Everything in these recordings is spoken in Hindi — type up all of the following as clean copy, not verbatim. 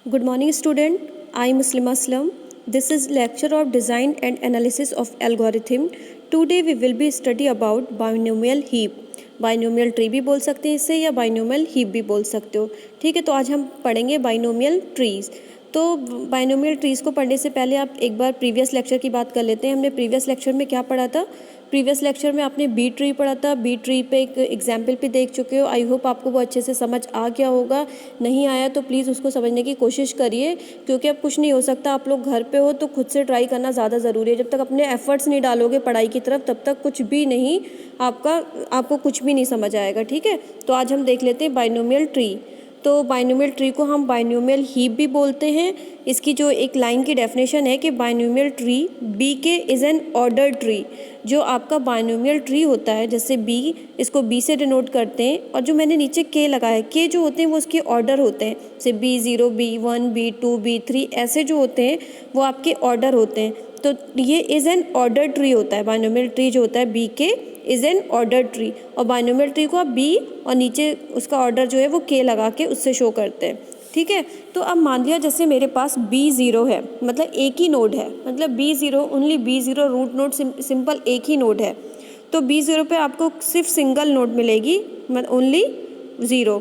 Good morning, student. I am Muslima Aslam. This is lecture of design and analysis of algorithm. Today we will be study about binomial heap. Binomial tree भी बोल सकते हैं इसे या बाइनोमियल हीप भी बोल सकते हो। ठीक है, तो आज हम पढ़ेंगे बाइनोमियल ट्रीज़। तो बाइनोमियल ट्रीज़ को पढ़ने से पहले आप एक बार प्रीवियस लेक्चर की बात कर लेते हैं। हमने प्रीवियस लेक्चर में क्या पढ़ा था? प्रीवियस लेक्चर में आपने बी ट्री पढ़ा था। बी ट्री पे एक एग्जाम्पल भी देख चुके हो। आई होप आपको वो अच्छे से समझ आ गया होगा। नहीं आया तो प्लीज़ उसको समझने की कोशिश करिए, क्योंकि अब कुछ नहीं हो सकता। आप लोग घर पे हो तो खुद से ट्राई करना ज़्यादा ज़रूरी है। जब तक अपने एफर्ट्स नहीं डालोगे पढ़ाई की तरफ तब तक कुछ भी नहीं आपको कुछ भी नहीं समझ आएगा। ठीक है, तो आज हम देख लेते हैं बाइनोमियल ट्री। तो बाइनोमियल ट्री को हम बाइनोमियल हीप भी बोलते हैं। इसकी जो एक लाइन की डेफिनेशन है कि बाइनोमियल ट्री बी के इज़ एन ऑर्डर ट्री। जो आपका बाइनोमियल ट्री होता है, जैसे बी, इसको बी से डिनोट करते हैं, और जो मैंने नीचे के लगाया है, के जो होते हैं वो उसके ऑर्डर होते हैं। जैसे B0, B1, B2, B3 ऐसे जो होते हैं वो आपके ऑर्डर होते हैं। तो ये इज़ एन ऑर्डर ट्री होता है। बाइनोमियल ट्री जो होता है बी के इज़ एन ऑर्डर ट्री, और बाइनोमियल ट्री को आप बी और नीचे उसका ऑर्डर जो है वो के लगा के उससे शो करते हैं। ठीक है, तो अब मान लिया जैसे मेरे पास B0 है, मतलब एक ही नोड है, मतलब B0 only B0 root node, simple एक ही नोड है। तो B0 पे आपको सिर्फ सिंगल नोड मिलेगी, मतलब ओनली 0,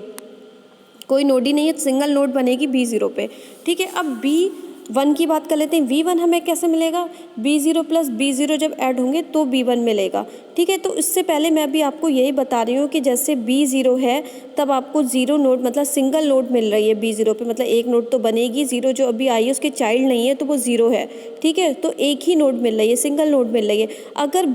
कोई नोड ही नहीं है, सिंगल नोड बनेगी B0 पे। ठीक है, अब B1 की बात कर लेते हैं। V1 हमें कैसे मिलेगा? B0 प्लस B0 जब ऐड होंगे तो B1 मिलेगा। ठीक है, तो इससे पहले मैं भी आपको यही बता रही हूँ कि जैसे B0 है तब आपको 0 नोड मतलब सिंगल नोड मिल रही है B0 पे, मतलब एक नोड तो बनेगी। 0 जो अभी आई है उसके चाइल्ड नहीं है तो वो 0 है। ठीक है, तो एक ही नोड मिल रही है, सिंगल नोड मिल रही है। अगर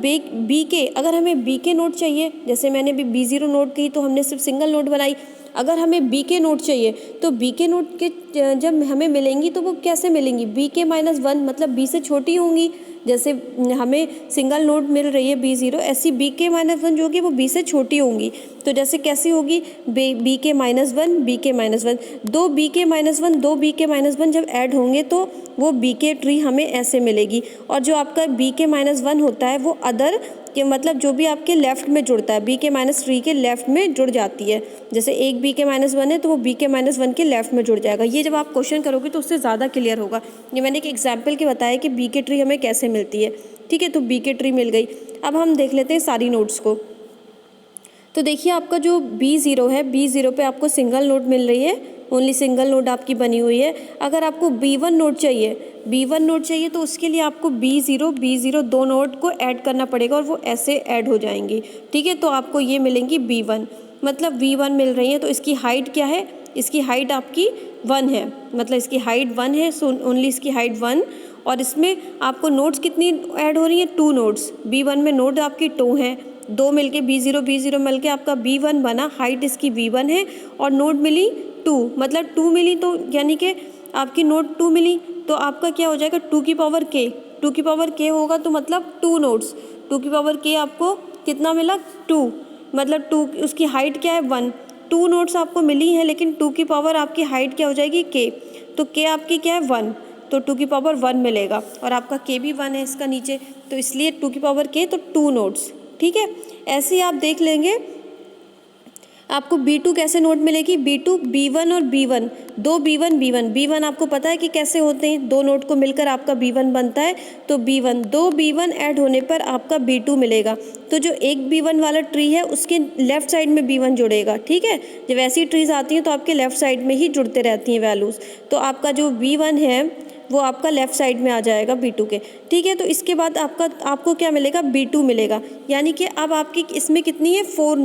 हमें B के नोड चाहिए, जैसे मैंने भी B0 नोड की तो हमने सिर्फ सिंगल नोड बनाई। अगर हमें बी के नोट चाहिए तो बी के नोट के जब हमें मिलेंगी तो वो कैसे मिलेंगी? बी के -1, मतलब बी से छोटी होंगी। जैसे हमें सिंगल नोड मिल रही है B0, ऐसी बी के -1 जो होगी वो बी से छोटी होंगी। तो जैसे कैसी होगी? बी के -1, बी के -1, दो बी के -1 जब ऐड होंगे तो वो बी के ट्री हमें ऐसे मिलेगी। और जो आपका बी के -1 होता है वो अदर के मतलब जो भी आपके लेफ़्ट में जुड़ता है, बी के -3 के लेफ़्ट में जुड़ जाती है। जैसे एक बी के -1 है तो वो बी के -1 के लेफ़्ट में जुड़ जाएगा। ये जब आप क्वेश्चन करोगे तो उससे ज़्यादा क्लियर होगा। ये मैंने एक एग्जाम्पल के बताया कि बी के ट्री हमें कैसे मिलती है। ठीक है, तो बी के ट्री मिल गई। अब हम देख लेते हैं सारी नोड्स को। तो देखिए आपका जो B0 है, B0 पे आपको सिंगल नोड मिल रही है, ओनली सिंगल नोड आपकी बनी हुई है। अगर आपको B1 नोड चाहिए तो उसके लिए आपको B0 दो नोड को ऐड करना पड़ेगा और वो ऐसे ऐड हो जाएंगी। ठीक है, तो आपको ये मिलेंगी B1, मतलब V1 मिल रही है। तो इसकी हाइट क्या है? इसकी हाइट आपकी 1 है, मतलब इसकी हाइट 1 है, सो ओनली इसकी हाइट 1। और इसमें आपको नोड्स कितनी ऐड हो रही हैं? 2 नोड्स। B1 में नोड आपकी 2 हैं, दो मिलके B0 मिलके आपका B1 बना। हाइट इसकी V1 है और नोड मिली 2, मतलब 2 मिली, तो यानी कि आपकी नोड 2 मिली तो आपका क्या हो जाएगा? 2 की पावर k होगा, तो मतलब 2 नोड्स। 2 की पावर k आपको कितना मिला? 2, मतलब 2, उसकी हाइट क्या है? 1। 2 नोड्स आपको मिली हैं, लेकिन 2 की पावर आपकी हाइट क्या हो जाएगी? k। तो k आपकी क्या है? 1, तो 2 की पावर 1 मिलेगा, और आपका k भी 1 है इसका नीचे, तो इसलिए 2 की पावर k, तो 2 नोड्स। ठीक है, ऐसे ही आप देख लेंगे। आपको B2 कैसे नोड मिलेगी? B2 B1 और B1, दो B1 आपको पता है कि कैसे होते हैं, दो नोड को मिलकर आपका B1 बनता है। तो दो B1 ऐड होने पर आपका B2 मिलेगा। तो जो एक B1 वाला ट्री है उसके लेफ्ट साइड में B1 जुड़ेगा। ठीक है, जब ऐसी ट्रीज आती हैं तो आपके लेफ्ट साइड में ही जुड़ते रहती हैं वैल्यूज़। तो आपका जो B1 है वो आपका लेफ़्ट साइड में आ जाएगा B2 के। ठीक है, तो इसके बाद आपको क्या मिलेगा? B2 मिलेगा, यानी कि अब आपकी इसमें कितनी है? 4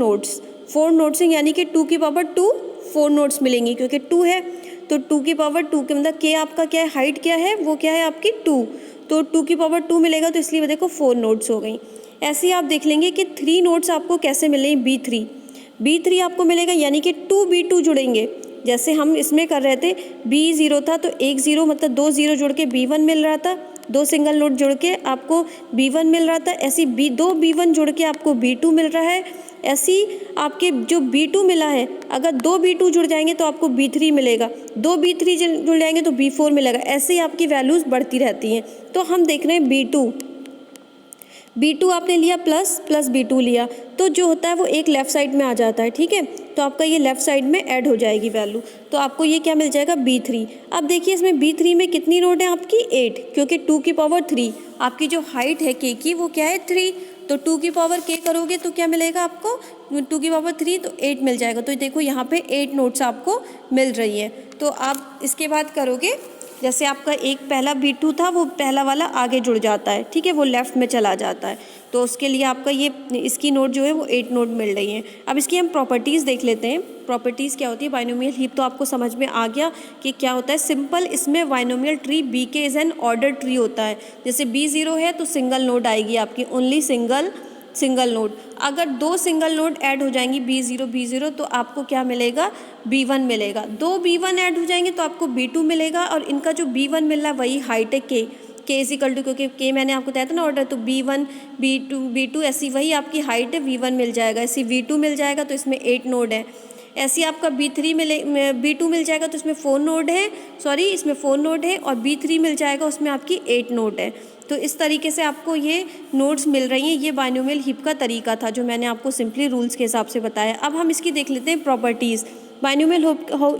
नोड्स हैं, यानी कि 2 की पावर 2 4 नोड्स मिलेंगी, क्योंकि 2 है तो 2 की पावर 2 के मतलब k आपका क्या है? हाइट क्या है? वो क्या है आपकी? 2, तो 2 की पावर 2 मिलेगा, तो इसलिए देखो 4 नोड्स हो गई। ऐसे ही आप देख लेंगे कि 3 नोड्स आपको कैसे मिले? B3 आपको मिलेगा, यानी कि 2 B2 जुड़ेंगे। जैसे हम इसमें कर रहे थे, B0 था तो एक 0 मतलब 2 0 जुड़ के B1 मिल रहा था, दो सिंगल नोड जुड़ के आपको B1 मिल रहा था। ऐसी दो B1 जुड़ के आपको B2 मिल रहा है। ऐसी आपके जो B2 मिला है, अगर दो B2 जुड़ जाएंगे तो आपको B3 मिलेगा, दो B3 जुड़ जाएंगे तो B4 मिलेगा। ऐसे ही आपकी वैल्यूज़ बढ़ती रहती हैं। तो हम देख रहे हैं B2 आपने लिया प्लस B2 लिया, तो जो होता है वो एक लेफ़्ट साइड में आ जाता है। ठीक है, तो आपका ये लेफ़्ट साइड में ऐड हो जाएगी वैल्यू, तो आपको ये क्या मिल जाएगा B3। अब देखिए इसमें B3 में कितनी नोड है आपकी 8, क्योंकि 2 की पावर 3 आपकी जो हाइट है K की वो क्या है 3, तो 2 की पावर K करोगे तो क्या मिलेगा आपको 2 की पावर 3 तो 8 मिल जाएगा। तो देखो यहाँ पे 8 नोट्स आपको मिल रही है। तो आप इसके बाद करोगे, जैसे आपका एक पहला B2 था वो पहला वाला आगे जुड़ जाता है, ठीक है, वो लेफ़्ट में चला जाता है, तो उसके लिए आपका ये इसकी नोट जो है वो 8 नोट मिल रही हैं। अब इसकी हम प्रॉपर्टीज़ देख लेते हैं। प्रॉपर्टीज़ क्या होती है बाइनोमियल हीप, तो आपको समझ में आ गया कि क्या होता है। सिंपल इसमें binomial tree BK is an order tree होता है। जैसे B0 है तो सिंगल नोड आएगी आपकी, ओनली सिंगल नोड। अगर 2 सिंगल नोड ऐड हो जाएंगी B0 तो आपको क्या मिलेगा B1 मिलेगा। 2 B1 ऐड हो जाएंगे तो आपको B2 मिलेगा, और इनका जो B1 मिल रहा है वही हाइट है K इज इक्वल टू, क्योंकि K मैंने आपको बताया था ना ऑर्डर, तो B1 B2 ऐसी वही आपकी हाइट है V1 मिल जाएगा, ऐसी V2 मिल जाएगा तो इसमें 8 नोड है। ऐसे आपका B2 मिल जाएगा तो इसमें 4 नोड है, इसमें 4 नोड है, और B3 मिल जाएगा उसमें आपकी 8 नोड है। तो इस तरीके से आपको ये नोड्स मिल रही हैं। ये बाइनोमियल हीप का तरीका था जो मैंने आपको सिंपली रूल्स के हिसाब से बताया। अब हम इसकी देख लेते हैं प्रॉपर्टीज़। बाइनोमियल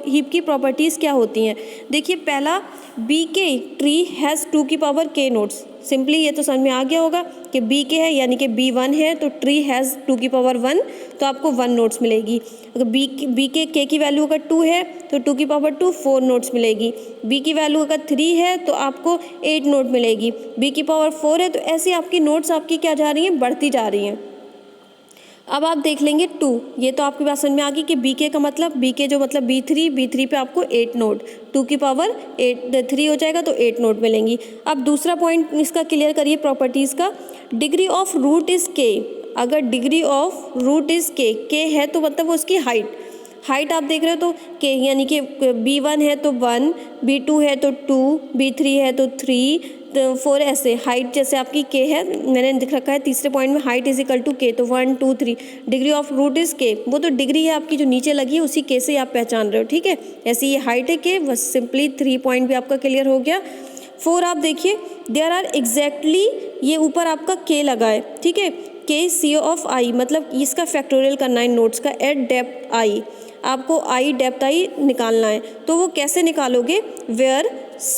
हीप की प्रॉपर्टीज़ क्या होती हैं। देखिए पहला BK ट्री हैज़ 2 की पावर K नोड्स। सिंपली ये तो समझ में आ गया होगा कि BK है यानी कि B1 है तो ट्री हैज़ 2 की पावर 1, तो आपको 1 नोट्स मिलेगी। अगर BK K की वैल्यू अगर 2 है तो 2 की पावर 2 4 नोट्स मिलेगी। B की वैल्यू अगर 3 है तो आपको 8 नोट मिलेगी। B की पावर 4 है, तो ऐसे आपकी नोट्स आपकी क्या जा रही हैं, बढ़ती जा रही हैं। अब आप देख लेंगे 2, ये तो आपकी बात समझ में आ गई कि BK का मतलब BK जो मतलब B3 पे आपको 8 नोट, 2 की पावर 3 हो जाएगा तो 8 नोट मिलेंगी। अब दूसरा पॉइंट इसका क्लियर करिए प्रॉपर्टीज़ का। Degree of root is K। अगर degree of root is K है तो मतलब वो उसकी हाइट आप देख रहे हो तो K यानी कि B1 है तो 1, B2 है तो 2, B3 है तो 3, तो 4 ऐसे हाइट जैसे आपकी K है, मैंने दिख रखा है तीसरे पॉइंट में height is equal to K, तो 1 2 3 degree of root is K। वो तो डिग्री है आपकी जो नीचे लगी है उसी K से आप पहचान रहे हो, ठीक है। ऐसे ये हाइट है K, बस सिंपली 3 पॉइंट भी आपका क्लियर हो गया। 4 आप देखिए देयर आर एग्जैक्टली, ये ऊपर आपका K लगा है, ठीक है, K CO ऑफ I, मतलब इसका फैक्टोरियल करना है नोट्स का एट डेप्थ I। आपको I डेप्थ I निकालना है, तो वो कैसे निकालोगे, वेयर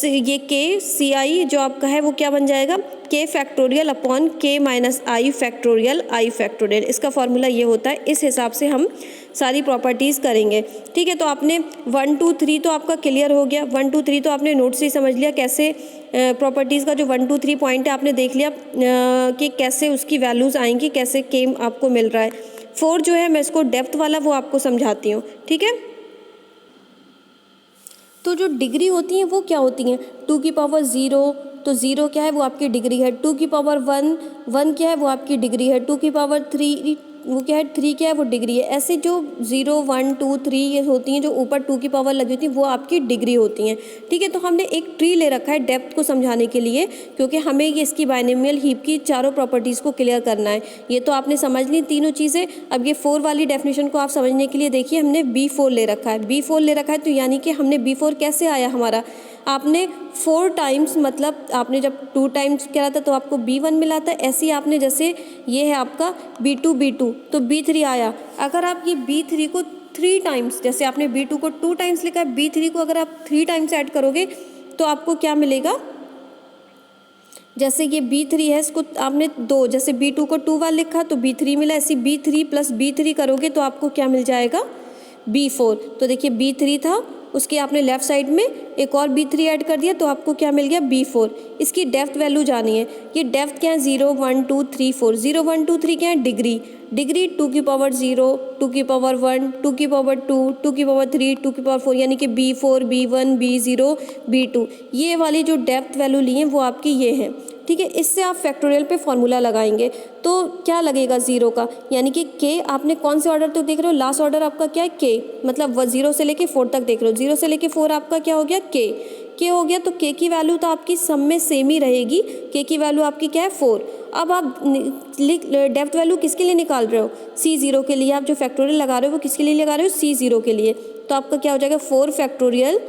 ये K CI जो आपका है वो क्या बन जाएगा K factorial upon K minus I factorial. इसका फॉर्मूला ये होता है। इस हिसाब से हम सारी प्रॉपर्टीज़ करेंगे, ठीक है। तो आपने 1 2 3 तो आपका क्लियर हो गया। 1 2 3 तो आपने नोट से ही समझ लिया कैसे प्रॉपर्टीज़ का जो 1 2 3 पॉइंट है आपने देख लिया कि कैसे उसकी वैल्यूज़ आएंगी, कैसे K आपको मिल रहा है। 4 जो है मैं इसको डेप्थ वाला वो आपको समझाती हूँ, ठीक है। तो जो डिग्री होती हैं वो क्या होती हैं, 2 की पावर 0, तो 0 क्या है वो आपकी डिग्री है। 2 की पावर 1 क्या है वो आपकी डिग्री है। 2 की पावर 3 वो क्या है, 3 क्या है वो डिग्री है। ऐसे जो 0 1 2 3 ये होती हैं जो ऊपर 2 की पावर लगी होती हैं वो आपकी डिग्री होती हैं, ठीक है। तो हमने एक ट्री ले रखा है डेप्थ को समझाने के लिए, क्योंकि हमें ये इसकी बाइनोमियल हीप की चारों प्रॉपर्टीज़ को क्लियर करना है। ये तो आपने समझ ली तीनों चीज़ें। अब ये 4 वाली डेफिनेशन को आप समझने के लिए देखिए हमने B4 ले रखा है। B4 ले रखा है तो यानी कि हमने B4 कैसे आया हमारा, आपने 4 टाइम्स, मतलब आपने जब 2 टाइम्स करा था तो आपको B1 मिला था। ऐसे ही आपने जैसे ये है आपका B2 तो B3 आया। अगर आप ये B3 को 3 टाइम्स, जैसे आपने B2 को 2 टाइम्स लिखा है, B3 को अगर आप 3 टाइम्स ऐड करोगे तो आपको क्या मिलेगा, जैसे ये B3 है इसको आपने 2, जैसे B2 को 2 बार लिखा तो B3 मिला। ऐसे B3 प्लस B3 करोगे तो आपको क्या मिल जाएगा B4। तो देखिए B3 था, उसके आपने लेफ़्ट साइड में एक और B3 ऐड कर दिया तो आपको क्या मिल गया B4। इसकी डेप्थ वैल्यू जानी है। ये डेप्थ क्या है 0 1 2 3 4, 0 1 2 3 क्या है डिग्री 2 की पावर 0, 2 की पावर 1, 2 की पावर 2, 2 की पावर 3, 2 की पावर 4, यानी कि B4 B1 B0 B2। ये वाली जो डेप्थ वैल्यू ली है वो आपकी ये है, ठीक है। इससे आप फैक्टोरियल पे फॉर्मूला लगाएंगे तो क्या लगेगा 0 का, यानी कि K आपने कौन से ऑर्डर तक देख रहे हो, लास्ट ऑर्डर आपका क्या है K, मतलब 0 से लेके 4 तक देख रहे हो। 0 से लेके 4 आपका क्या हो गया K हो गया। तो K की वैल्यू तो आपकी सब में सेम ही रहेगी। K की वैल्यू आपकी क्या है 4। अब आप डेप्थ वैल्यू किसके लिए निकाल रहे हो, C0 के लिए। आप जो फैक्टोरियल लगा रहे हो वो किसके लिए लगा रहे हो, C0 के लिए। तो आपका क्या हो जाएगा 4 फैक्टोरियल,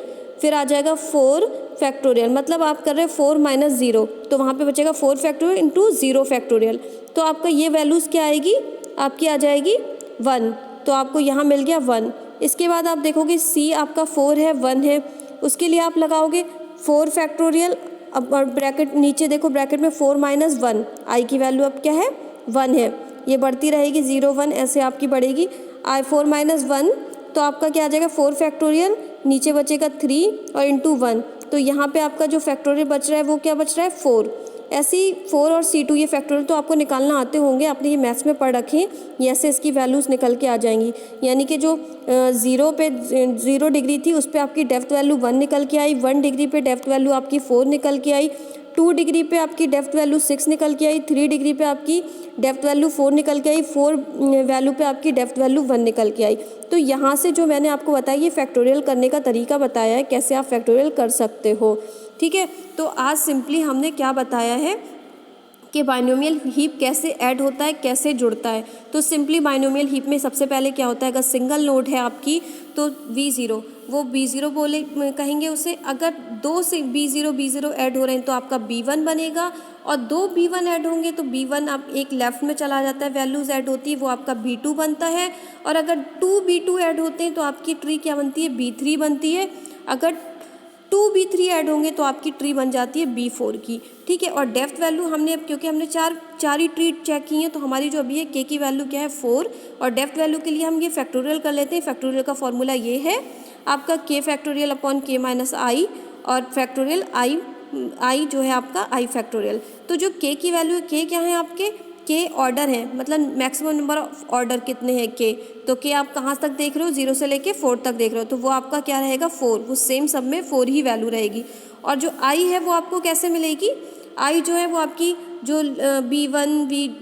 फिर आ जाएगा 4 फैक्टोरियल, मतलब आप कर रहे हो 4 माइनस 0, तो वहाँ पे बचेगा 4 फैक्टोरियल इंटू 0 फैक्टोरियल। तो आपका ये वैल्यूज़ क्या आएगी, आपकी आ जाएगी 1। तो आपको यहाँ मिल गया 1। इसके बाद आप देखोगे C आपका 4 है, 1 है, उसके लिए आप लगाओगे 4 फैक्टोरियल। अब ब्रैकेट नीचे देखो, ब्रैकेट में 4 माइनस 1, I की वैल्यू अब क्या है 1 है, ये बढ़ती रहेगी 0 1 ऐसे आपकी बढ़ेगी। 4 माइनस 1 तो आपका क्या आ जाएगा 4 फैक्टोरियल, नीचे बचेगा 3 और इंटू 1, तो यहाँ पे आपका जो फैक्टोरियल बच रहा है वो क्या बच रहा है 4। ऐसे ही 4 और C2 ये फैक्टोरियल तो आपको निकालना आते होंगे, आपने ये मैथ्स में पढ़ रखे हैं, ये ऐसे इसकी वैल्यूज़ निकल के आ जाएंगी। यानी कि जो 0 डिग्री थी उस पर आपकी डेप्थ वैल्यू 1 निकल के आई, 1 डिग्री पे डेप्थ वैल्यू आपकी 4 निकल के आई, 2 डिग्री पे आपकी डेप्थ वैल्यू 6 निकल के आई, 3 डिग्री पे आपकी डेप्थ वैल्यू 4 निकल के आई, 4 वैल्यू पे आपकी डेप्थ वैल्यू 1 निकल के आई। तो यहाँ से जो मैंने आपको बताया ये फैक्टोरियल करने का तरीका बताया है, कैसे आप फैक्टोरियल कर सकते हो। ठीक है, तो आज सिंपली हमने क्या बताया है कि बाइनोमियल हीप कैसे ऐड होता है, कैसे जुड़ता है। तो सिंपली बाइनोमियल हीप में सबसे पहले क्या होता है, अगर सिंगल नोड है आपकी तो V0 वो B0 बोले कहेंगे उसे। अगर 2 से B0 ऐड हो रहे हैं तो आपका B1 बनेगा, और 2 B1 ऐड होंगे तो B1 आप एक लेफ्ट में चला जाता है, वैल्यूज़ ऐड होती है, वो आपका B2 बनता है। और अगर 2 B2 ऐड होते हैं तो आपकी ट्री क्या बनती है B3 बनती है। अगर 2 B3 ऐड होंगे तो आपकी ट्री बन जाती है B4 की। ठीक है, और डेप्थ वैल्यू हमने अब क्योंकि हमने चार ही ट्री चेक की हैं तो हमारी जो अभी है K की वैल्यू क्या है 4, और डेप्थ वैल्यू के लिए हम ये फैक्टोरियल कर लेते हैं। फैक्टोरियल का फॉर्मूला ये है आपका K factorial upon K minus I, और फैक्टोरियल I जो है आपका I फैक्टोरियल। तो जो K की वैल्यू है, K क्या है आपके K ऑर्डर है, मतलब मैक्सिमम नंबर ऑफ ऑर्डर कितने हैं K, तो K आप कहाँ तक देख रहे हो 0 से लेके 4 तक देख रहे हो, तो वो आपका क्या रहेगा 4, वो सेम सब में 4 ही वैल्यू रहेगी। और जो I है वो आपको कैसे मिलेगी, I जो है वो आपकी जो B1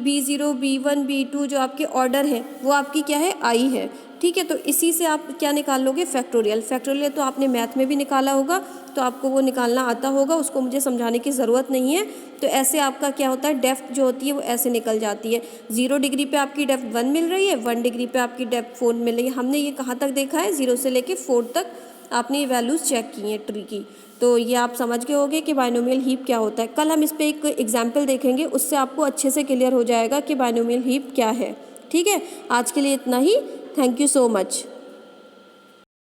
B0 B1 B2 जो आपके ऑर्डर है वो आपकी क्या है I है। ठीक है, तो इसी से आप क्या निकाल लोगे फैक्टोरियल। फैक्टोरियल तो आपने मैथ में भी निकाला होगा, तो आपको वो निकालना आता होगा, उसको मुझे समझाने की ज़रूरत नहीं है। तो ऐसे आपका क्या होता है डेप्थ जो होती है वो ऐसे निकल जाती है। 0 डिग्री पे आपकी डेप्थ 1 मिल रही है, 1 डिग्री पे आपकी डेप्थ 4 मिल रही है। हमने ये कहाँ तक देखा है 0 से लेके 4 तक आपने ये वैल्यूज़ चेक की हैं ट्री की। तो ये आप समझ गए होंगे कि बाइनोमियल हीप क्या होता है। कल हम इस पर एक एग्जाम्पल देखेंगे, उससे आपको अच्छे से क्लियर हो जाएगा कि बाइनोमियल हीप क्या है। ठीक है, आज के लिए इतना ही। Thank you so much.